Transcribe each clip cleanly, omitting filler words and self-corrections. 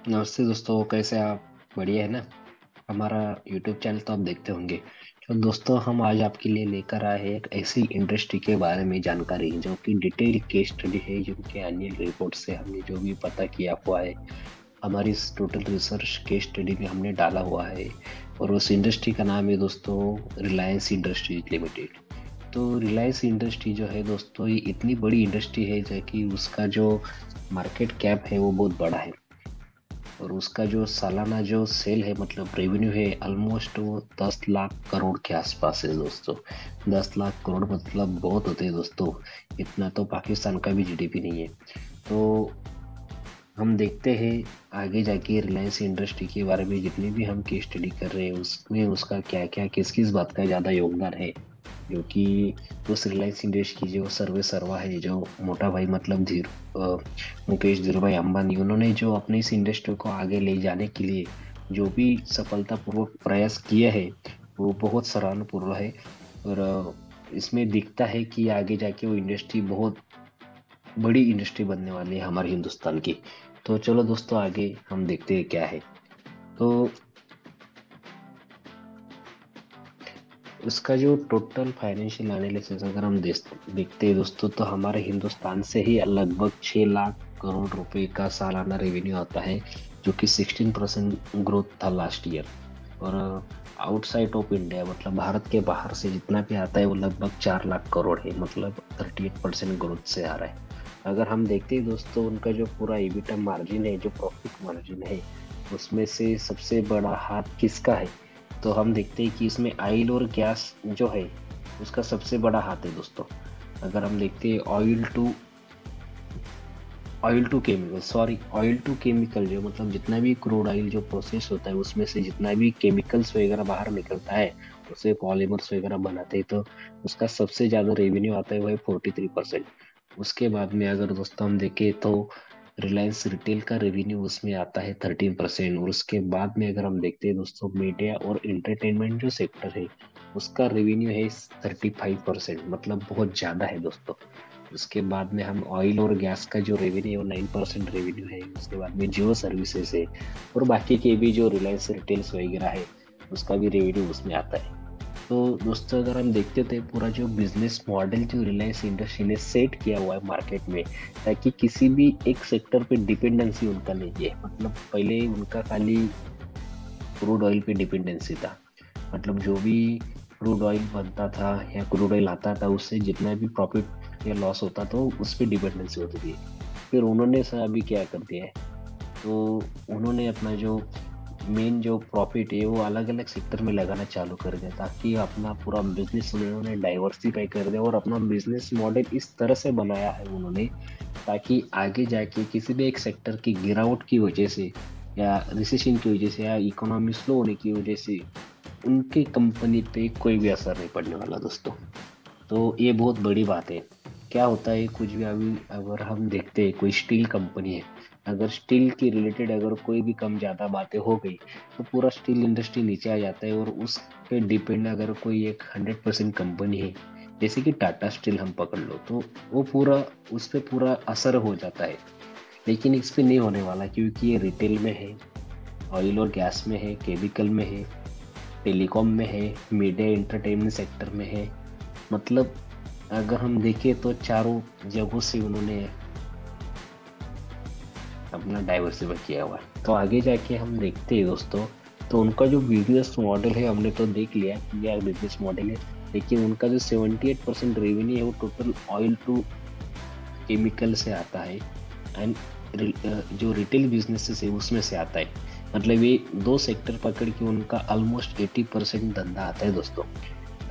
नमस्ते दोस्तों, कैसे आप? बढ़िया है ना? हमारा यूट्यूब चैनल तो आप देखते होंगे। तो दोस्तों, हम आज आपके लिए लेकर आए हैं एक ऐसी इंडस्ट्री के बारे में जानकारी जो कि डिटेल केस स्टडी है, जिनके एनुअल रिपोर्ट से हमने जो भी पता किया हुआ है, हमारी इस टोटल रिसर्च केस स्टडी में हमने डाला हुआ है। और उस इंडस्ट्री का नाम है दोस्तों, रिलायंस इंडस्ट्रीज लिमिटेड। तो रिलायंस इंडस्ट्री जो है दोस्तों, ये इतनी बड़ी इंडस्ट्री है जो कि उसका जो मार्केट कैप है वो बहुत बड़ा है। और उसका जो सालाना जो सेल है, मतलब रेवेन्यू है, ऑलमोस्ट वो 10 लाख करोड़ के आसपास है दोस्तों। 10 लाख करोड़ मतलब बहुत होते हैं दोस्तों। इतना तो पाकिस्तान का भी जीडीपी नहीं है। तो हम देखते हैं आगे जाके रिलायंस इंडस्ट्री के बारे में, जितनी भी हम केस स्टडी कर रहे हैं उसमें उसका क्या क्या किस किस बात का ज़्यादा योगदान है। क्योंकि उस रिलायंस इंडस्ट्री की जो सर्वे सर्वा है, जो मोटा भाई मतलब मुकेश धीरू भाई अंबानी, उन्होंने जो अपने इस इंडस्ट्री को आगे ले जाने के लिए जो भी सफलतापूर्वक प्रयास किए हैं, वो बहुत सराहनीय है। और इसमें दिखता है कि आगे जाके वो इंडस्ट्री बहुत बड़ी इंडस्ट्री बनने वाली है हमारे हिंदुस्तान की। तो चलो दोस्तों, आगे हम देखते हैं क्या है। तो उसका जो टोटल फाइनेंशियल एनालिसिस अगर हम देखते हैं दोस्तों, तो हमारे हिंदुस्तान से ही लगभग 6 लाख करोड़ रुपए का सालाना रेवेन्यू आता है, जो कि 16% ग्रोथ था लास्ट ईयर। और आउटसाइड ऑफ इंडिया मतलब भारत के बाहर से जितना भी आता है वो लगभग 4 लाख करोड़ है, मतलब 38% ग्रोथ से आ रहा है। अगर हम देखते हैं दोस्तों, उनका जो पूरा EBITDA मार्जिन है, जो प्रॉफिट मार्जिन है, उसमें से सबसे बड़ा हाथ किसका है? तो हम देखते हैं कि इसमें ऑयल और गैस जो है उसका सबसे बड़ा हाथ है दोस्तों। अगर हम देखते हैं ऑयल टू केमिकल, जो मतलब जितना भी क्रूड ऑयल जो प्रोसेस होता है उसमें से जितना भी केमिकल्स वगैरह बाहर निकलता है, उससे पॉलीमर्स वगैरह बनाते हैं, तो उसका सबसे ज्यादा रेवेन्यू आता है वो है 43%। उसके बाद में अगर दोस्तों हम देखें तो रिलायंस रिटेल का रेवेन्यू उसमें आता है 13%। और उसके बाद में अगर हम देखते हैं दोस्तों, मीडिया और एंटरटेनमेंट जो सेक्टर है, उसका रेवेन्यू है 35%, मतलब बहुत ज्यादा है दोस्तों। उसके बाद में हम ऑयल और गैस का जो रेवेन्यू है वो 9% रेवेन्यू है। उसके बाद में जियो सर्विसेज है, और बाकी के भी जो रिलायंस रिटेल्स वगैरह है, उसका भी रेवेन्यू उसमें आता है। तो दोस्तों, अगर हम देखते थे पूरा जो बिजनेस मॉडल जो रिलायंस इंडस्ट्री ने सेट किया हुआ है मार्केट में, ताकि किसी भी एक सेक्टर पे डिपेंडेंसी उनका नहीं है। मतलब पहले उनका खाली क्रूड ऑयल पे डिपेंडेंसी था। मतलब जो भी क्रूड ऑयल बनता था या क्रूड ऑयल आता था, उससे जितना भी प्रॉफिट या लॉस होता तो उस पर डिपेंडेंसी होती थी। फिर उन्होंने सर अभी क्या कर दिया है, तो उन्होंने अपना जो मेन जो प्रॉफिट है वो अलग अलग सेक्टर में लगाना चालू कर दिया, ताकि अपना पूरा बिजनेस उन्होंने डाइवर्सिफाई कर दिया। और अपना बिजनेस मॉडल इस तरह से बनाया है उन्होंने, ताकि आगे जाके किसी भी एक सेक्टर की गिरावट की वजह से या रिसेशन की वजह से या इकोनॉमी स्लो होने की वजह से उनकी कंपनी पे कोई भी असर नहीं पड़ने वाला दोस्तों। तो ये बहुत बड़ी बात है। क्या होता है, कुछ भी अभी अगर हम देखते हैं कोई स्टील कंपनी है, अगर स्टील की रिलेटेड अगर कोई भी कम ज्यादा बातें हो गई, तो पूरा स्टील इंडस्ट्री नीचे आ जाता है। और उस पे डिपेंड अगर कोई एक 100% कंपनी है, जैसे कि टाटा स्टील हम पकड़ लो, तो वो पूरा उस पे पूरा असर हो जाता है। लेकिन इस पे नहीं होने वाला, क्योंकि ये रिटेल में है, ऑयल और गैस में है, केमिकल में है, टेलीकॉम में है, मीडिया एंटरटेनमेंट सेक्टर में है। मतलब अगर हम देखें तो चारों जगहों से उन्होंने अपना डाइवर्सिफाई किया हुआ है। तो आगे जाके हम देखते हैं दोस्तों, तो उनका जो बिजनेस मॉडल है हमने तो देख लिया कि यार बिजनेस मॉडल है। लेकिन उनका जो 78% रेवेन्यू है वो टोटल ऑयल टू केमिकल से आता है। एंड जो रिटेल बिजनेसेस है उसमें से आता है। मतलब ये दो सेक्टर पकड़ के उनका ऑलमोस्ट 80% धंधा आता है दोस्तों।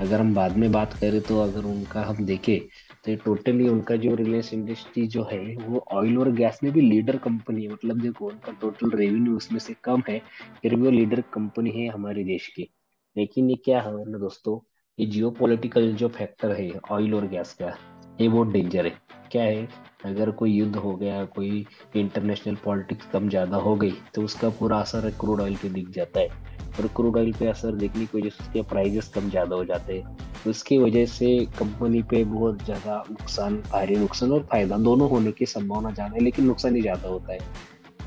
अगर हम बाद में बात करें तो अगर उनका हम देखें, तो ये टोटली उनका जो रिलायंस इंडस्ट्री जो है वो ऑयल और गैस में भी लीडर कंपनी है। मतलब देखो, उनका टोटल रेवेन्यू उसमें से कम है, फिर भी वो लीडर कंपनी है हमारे देश की। लेकिन ये क्या है ना दोस्तों, ये जियो पॉलिटिकल जो फैक्टर है ऑयल और गैस का, ये बहुत डेंजर है। क्या है, अगर कोई युद्ध हो गया, कोई इंटरनेशनल पॉलिटिक्स कम ज्यादा हो गई, तो उसका पूरा असर क्रूड ऑयल पे दिख जाता है। और क्रूड ऑयल पे असर देखने की वजह से उसके प्राइजेस कम ज्यादा हो जाते हैं। उसकी वजह से कंपनी पे बहुत ज्यादा नुकसान, भारी नुकसान और फायदा दोनों होने की संभावना ज्यादा है, लेकिन नुकसान ही ज्यादा होता है।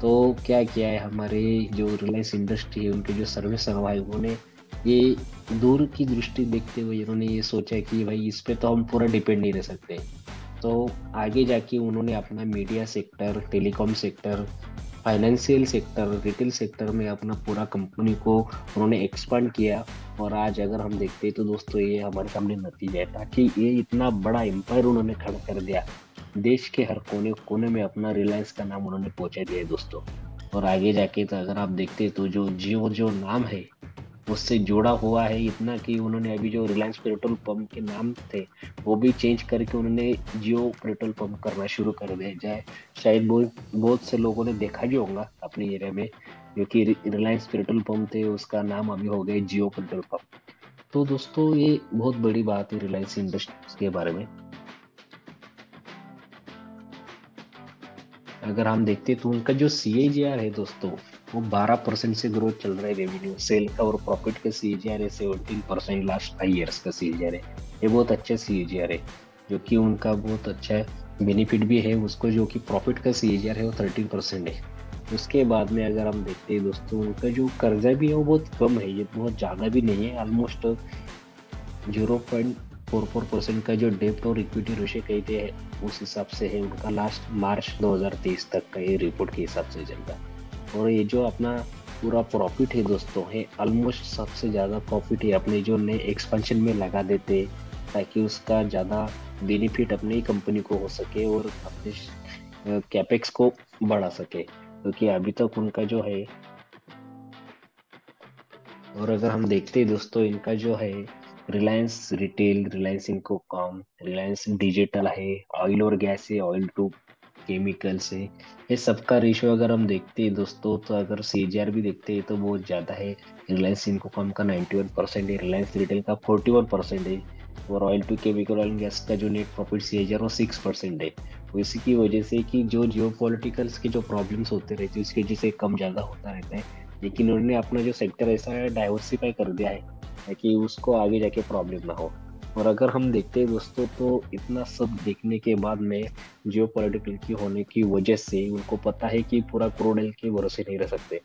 तो क्या किया है हमारे जो रिलायंस इंडस्ट्री है, उनके जो सर्वे सर्वाइवों ने ये दूर की दृष्टि देखते हुए इन्होंने ये सोचा कि भाई इस पे तो हम पूरा डिपेंड नहीं रह सकते। तो आगे जाके उन्होंने अपना media sector, telecom sector, financial sector, retail sector में अपना पूरा कंपनी को उन्होंने एक्सपांड किया। और आज अगर हम देखते हैं तो दोस्तों ये हमारे सामने नतीजा है, ताकि ये इतना बड़ा एम्पायर उन्होंने खड़ा कर दिया। देश के हर कोने कोने में अपना रिलायंस का नाम उन्होंने पहुंचा दिया है दोस्तों। और आगे जाके तो अगर आप देखते हैं तो जो जियो जो नाम है उससे जुड़ा हुआ है इतना कि उन्होंने अभी जो रिलायंस पेट्रोल पंप के नाम थे वो भी चेंज करके उन्होंने जियो पेट्रोल पंप करना शुरू कर दिया जाए। शायद बहुत बहुत से लोगों ने देखा भी होगा अपने एरिया में, क्योंकि रिलायंस पेट्रोल पंप थे उसका नाम अभी हो गया जियो पेट्रोल पंप। तो दोस्तों ये बहुत बड़ी बात है रिलायंस इंडस्ट्रीज के बारे में। अगर हम देखते तो उनका जो CAGR है दोस्तों, वो 12% से ग्रोथ चल रहा है। रेवेन्यू सेल का और प्रॉफिट का CAGR है 17%, लास्ट 5 ईयर्स का CAGR है। ये बहुत अच्छा CAGR है, जो कि उनका बहुत अच्छा बेनिफिट भी है उसको, जो कि प्रॉफिट का CAGR है वो 13% है। उसके बाद में अगर हम देखते हैं दोस्तों, उनका जो कर्जा भी है वो बहुत कम है, ये बहुत ज़्यादा भी नहीं है। ऑलमोस्ट 0.44% का जो डेब्ट और इक्विटी रेशियो कहते हैं उस हिसाब से है उनका, लास्ट मार्च 2023 तक का ये रिपोर्ट के हिसाब से चलता है। और ये जो अपना पूरा प्रॉफिट है दोस्तों, है ऑलमोस्ट सबसे ज़्यादा प्रॉफिट है अपने जो नए एक्सपेंशन में लगा देते, ताकि उसका ज़्यादा बेनिफिट अपनी कंपनी को हो सके और अपने कैपेक्स को बढ़ा सके, क्योंकि अभी तक उनका जो है। और अगर हम देखते हैं दोस्तों, इनका जो है Reliance retail, Reliance Infocom, Reliance digital है, ऑयल और गैस है, ऑयल टू केमिकल से, ये सबका रेशियो अगर हम देखते हैं दोस्तों, तो अगर CAGR भी देखते हैं तो बहुत ज़्यादा है। रिलायंस इन्फोकॉम का 91% है, रिलायंस रिटेल का 41% है, और oil to chemical oil gas का जो नेट प्रॉफिट CAGR वो 6% है। तो इसी की वजह से कि जो जियो पॉलिटिकल्स के जो प्रॉब्लम्स होते रहते हैं उसकी वजह से कम ज़्यादा होता रहता है। लेकिन उन्होंने अपना जो सेक्टर ऐसा डाइवर्सिफाई कर दिया है ताकि उसको आगे जाके प्रॉब्लम ना हो। और अगर हम देखते हैं दोस्तों, तो इतना सब देखने के बाद में जियो पॉलिटिकल की होने की वजह से उनको पता है कि पूरा क्रूड ऑयल के भरोसे नहीं रह सकते।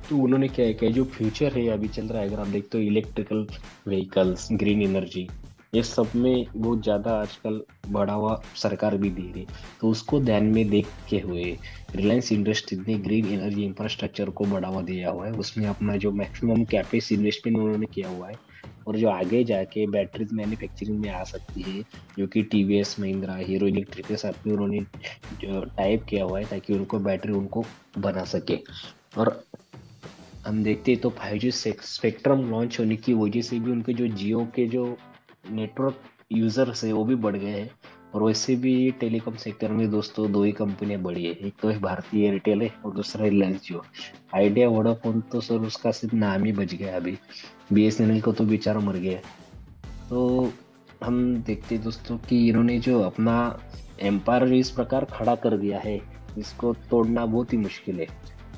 तो उन्होंने क्या है कि जो फ्यूचर है अभी चल रहा है, अगर आप देखते हो इलेक्ट्रिकल व्हीकल्स, ग्रीन एनर्जी, ये सब में बहुत ज़्यादा आजकल बढ़ावा सरकार भी दे रही है। तो उसको ध्यान में देख के हुए रिलायंस इंडस्ट्रीज ने ग्रीन एनर्जी इंफ्रास्ट्रक्चर को बढ़ावा दिया हुआ है, उसमें अपना जो मैक्सिमम कैपेक्स इन्वेस्टमेंट उन्होंने किया हुआ है। और जो आगे जाके बैटरीज मैन्युफैक्चरिंग में आ सकती है, जो कि TVS, महिंद्रा, हीरो इलेक्ट्रिक के साथ में उन्होंने जो टाइप किया हुआ है ताकि उनको बैटरी उनको बना सके। और हम देखते हैं तो 5G स्पेक्ट्रम लॉन्च होने की वजह से भी उनके जो जियो के जो नेटवर्क यूजर्स है वो भी बढ़ गए हैं। और वैसे भी टेलीकॉम सेक्टर में दोस्तों दो ही कंपनियां बड़ी है, एक तो है भारतीय एयरटेल है और दूसरा रिलायंस जियो। आइडिया वोडाफोन तो सर उसका सिर्फ नाम ही बच गया अभी, BSNL को तो बेचारा मर गया। तो हम देखते हैं दोस्तों कि इन्होंने जो अपना एम्पायर इस प्रकार खड़ा कर दिया है, इसको तोड़ना बहुत ही मुश्किल है।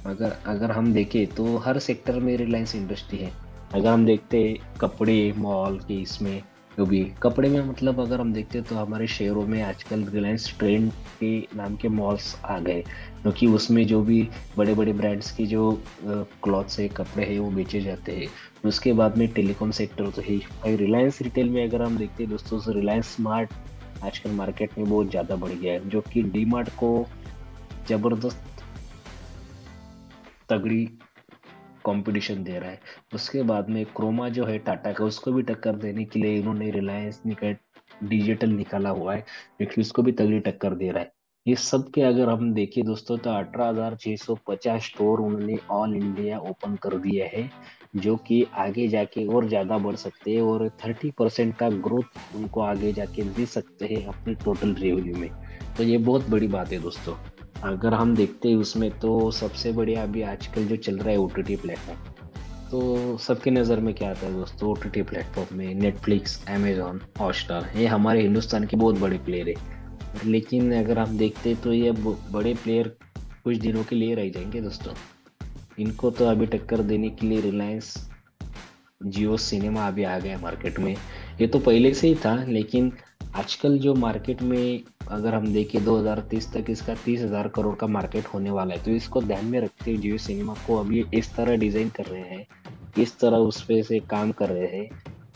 अगर अगर हम देखें तो हर सेक्टर में रिलायंस इंडस्ट्री है। अगर हम देखते हैं कपड़े मॉल के इसमें, जो भी कपड़े में मतलब अगर हम देखते हैं तो हमारे शहरों में आजकल रिलायंस ट्रेंड के नाम के मॉल्स आ गए, क्योंकि उसमें जो भी बड़े बड़े ब्रांड्स के जो क्लॉथ्स है, कपड़े हैं, वो बेचे जाते हैं। उसके बाद में टेलीकॉम सेक्टर तो है भाई। रिलायंस रिटेल में अगर हम देखते हैं दोस्तों, तो रिलायंस स्मार्ट आजकल मार्केट में बहुत ज़्यादा बढ़ गया है, जो कि डी मार्ट को जबरदस्त तगड़ी कंपटीशन दे रहा है। उसके बाद में क्रोमा जो है टाटा का, उसको भी टक्कर देने के लिए इन्होंने रिलायंस डिजिटल निकाला हुआ है, क्योंकि उसको भी तगड़ी टक्कर दे रहा है। ये सब के अगर हम देखें दोस्तों, तो 18,650 स्टोर उन्होंने ऑल इंडिया ओपन कर दिए हैं, जो कि आगे जाके और ज्यादा बढ़ सकते हैं, और 30% का ग्रोथ उनको आगे जाके दे सकते हैं अपने टोटल रेवेन्यू में। तो ये बहुत बड़ी बात है दोस्तों। अगर हम देखते हैं उसमें, तो सबसे बढ़िया अभी आजकल जो चल रहा है OTT प्लेटफॉर्म। तो सबके नज़र में क्या आता है दोस्तों, OTT प्लेटफॉर्म में नेटफ्लिक्स, अमेजॉन, हॉटस्टार, ये हमारे हिंदुस्तान के बहुत बड़े प्लेयर है। लेकिन अगर हम देखते हैं तो ये बड़े प्लेयर कुछ दिनों के लिए रह जाएंगे दोस्तों। इनको तो अभी टक्कर देने के लिए रिलायंस जियो सिनेमा अभी आ गया मार्केट में। ये तो पहले से ही था, लेकिन आजकल जो मार्केट में अगर हम देखें 2030 तक इसका 30,000 करोड़ का मार्केट होने वाला है, तो इसको ध्यान में रखते हुए जियो सिनेमा को अभी इस तरह डिजाइन कर रहे हैं, इस तरह उस पे से काम कर रहे हैं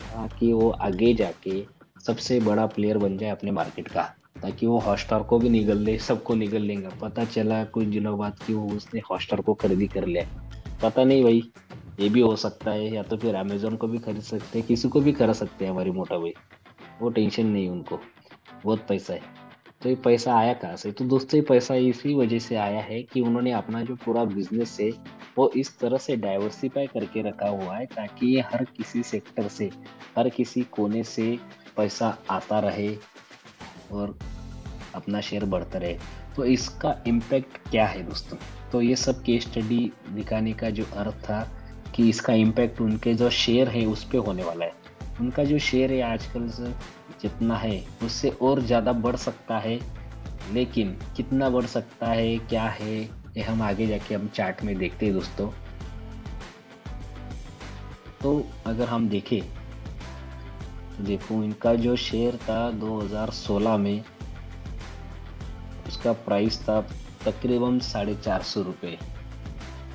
ताकि वो आगे जाके सबसे बड़ा प्लेयर बन जाए अपने मार्केट का, ताकि वो हॉटस्टार को भी निगल ले, सबको निगल लेंगे। पता चला कुछ दिनों बाद कि वो उसने हॉटस्टार को खरीदी कर लिया, पता नहीं भाई, ये भी हो सकता है। या तो फिर अमेजोन को भी खरीद सकते हैं, किसी को भी खरीद सकते हैं हमारी मोटा भाई, वो टेंशन नहीं उनको, बहुत पैसा है। तो ये पैसा आया कहाँ से? तो दोस्तों ये पैसा इसी वजह से आया है कि उन्होंने अपना जो पूरा बिजनेस है वो इस तरह से डाइवर्सिफाई करके रखा हुआ है ताकि ये हर किसी सेक्टर से, हर किसी कोने से पैसा आता रहे और अपना शेयर बढ़ता रहे। तो इसका इम्पैक्ट क्या है दोस्तों? तो ये सब केस स्टडी दिखाने का जो अर्थ था कि इसका इम्पैक्ट उनके जो शेयर है उस पे होने वाला है। उनका जो शेयर है आजकल से जितना है उससे और ज़्यादा बढ़ सकता है, लेकिन कितना बढ़ सकता है क्या है ये हम आगे जाके हम चार्ट में देखते हैं दोस्तों। तो अगर हम देखें तो देखो इनका जो शेयर था 2016 में, उसका प्राइस था तकरीबन 450 रुपये।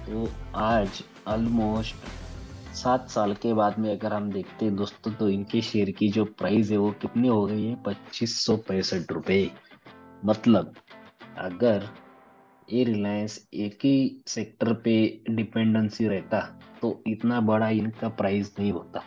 तो आज ऑलमोस्ट 7 साल के बाद में अगर हम देखते हैं दोस्तों, तो इनके शेयर की जो प्राइस है वो कितनी हो गई है? 2565 रुपये। मतलब अगर ये रिलायंस एक ही सेक्टर पे डिपेंडेंसी रहता तो इतना बड़ा इनका प्राइस नहीं होता।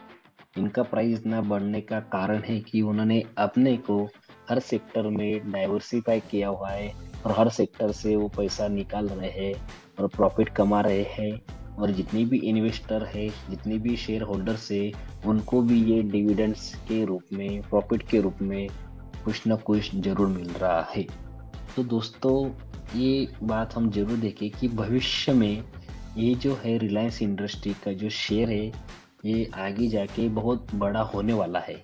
इनका प्राइस इतना बढ़ने का कारण है कि उन्होंने अपने को हर सेक्टर में डाइवर्सिफाई किया हुआ है और हर सेक्टर से वो पैसा निकाल रहे हैं और प्रॉफिट कमा रहे हैं। और जितनी भी इन्वेस्टर है, जितनी भी शेयर होल्डर्स है, उनको भी ये डिविडेंड्स के रूप में, प्रॉफिट के रूप में कुछ ना कुछ जरूर मिल रहा है। तो दोस्तों ये बात हम जरूर देखें कि भविष्य में ये जो है रिलायंस इंडस्ट्री का जो शेयर है ये आगे जाके बहुत बड़ा होने वाला है।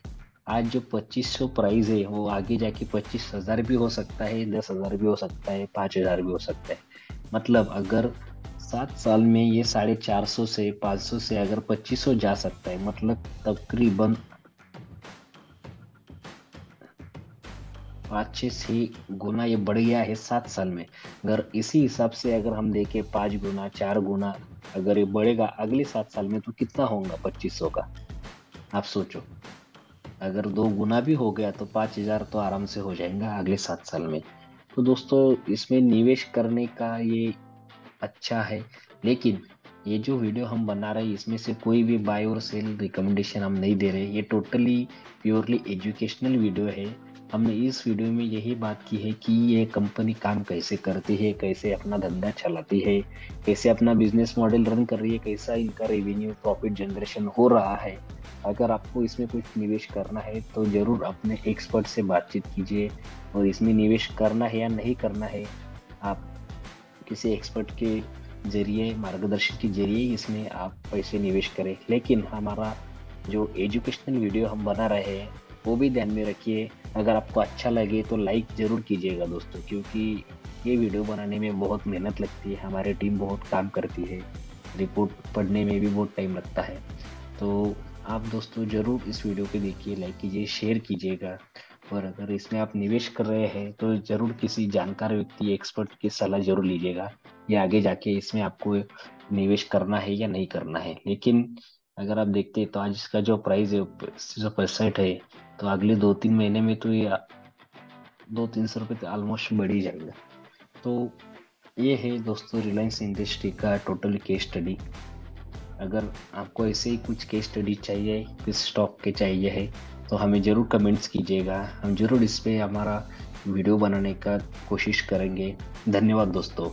आज जो 2500 प्राइस है वो आगे जाके 25,000 भी हो सकता है, 10,000 भी हो सकता है, 5,000 भी हो सकता है। मतलब अगर 7 साल में ये 450 से 500 से अगर 2500 जा सकता है, मतलब तकरीबन 5 से 6 गुना ये बढ़ गया है 7 साल में। अगर इसी हिसाब से अगर हम देखें 5 गुना 4 गुना अगर ये बढ़ेगा अगले 7 साल में, तो कितना होगा 2500 का? आप सोचो, अगर 2 गुना भी हो गया तो 5,000 तो आराम से हो जाएगा अगले 7 साल में। तो दोस्तों इसमें निवेश करने का ये अच्छा है, लेकिन ये जो वीडियो हम बना रहे हैं इसमें से कोई भी बाय और सेल रिकमेंडेशन हम नहीं दे रहे। ये टोटली प्योरली एजुकेशनल वीडियो है। हमने इस वीडियो में यही बात की है कि ये कंपनी काम कैसे करती है, कैसे अपना धंधा चलाती है, कैसे अपना बिजनेस मॉडल रन कर रही है, कैसा इनका रेवेन्यू प्रॉफिट जनरेशन हो रहा है। अगर आपको इसमें कुछ निवेश करना है तो ज़रूर अपने एक्सपर्ट से बातचीत कीजिए, और इसमें निवेश करना है या नहीं करना है आप किसी एक्सपर्ट के जरिए, मार्गदर्शन के जरिए इसमें आप पैसे निवेश करें। लेकिन हमारा जो एजुकेशनल वीडियो हम बना रहे हैं वो भी ध्यान में रखिए। अगर आपको अच्छा लगे तो लाइक ज़रूर कीजिएगा दोस्तों, क्योंकि ये वीडियो बनाने में बहुत मेहनत लगती है, हमारी टीम बहुत काम करती है, रिपोर्ट पढ़ने में भी बहुत टाइम लगता है। तो आप दोस्तों ज़रूर इस वीडियो को देखिए, लाइक कीजिए, शेयर कीजिएगा। और अगर इसमें आप निवेश कर रहे हैं तो ज़रूर किसी जानकार व्यक्ति, एक्सपर्ट की सलाह जरूर लीजिएगा, या आगे जाके इसमें आपको निवेश करना है या नहीं करना है। लेकिन अगर आप देखते हैं तो आज इसका जो प्राइस है 65 है, तो अगले 2-3 महीने में तो ये 200-300 रुपये तो ऑलमोस्ट बढ़ ही जाएगा। तो ये है दोस्तों रिलायंस इंडस्ट्री का टोटल केस स्टडी। अगर आपको ऐसे ही कुछ केस स्टडी चाहिए, किस स्टॉक के चाहिए है, तो हमें ज़रूर कमेंट्स कीजिएगा, हम ज़रूर इस पे हमारा वीडियो बनाने का कोशिश करेंगे। धन्यवाद दोस्तों।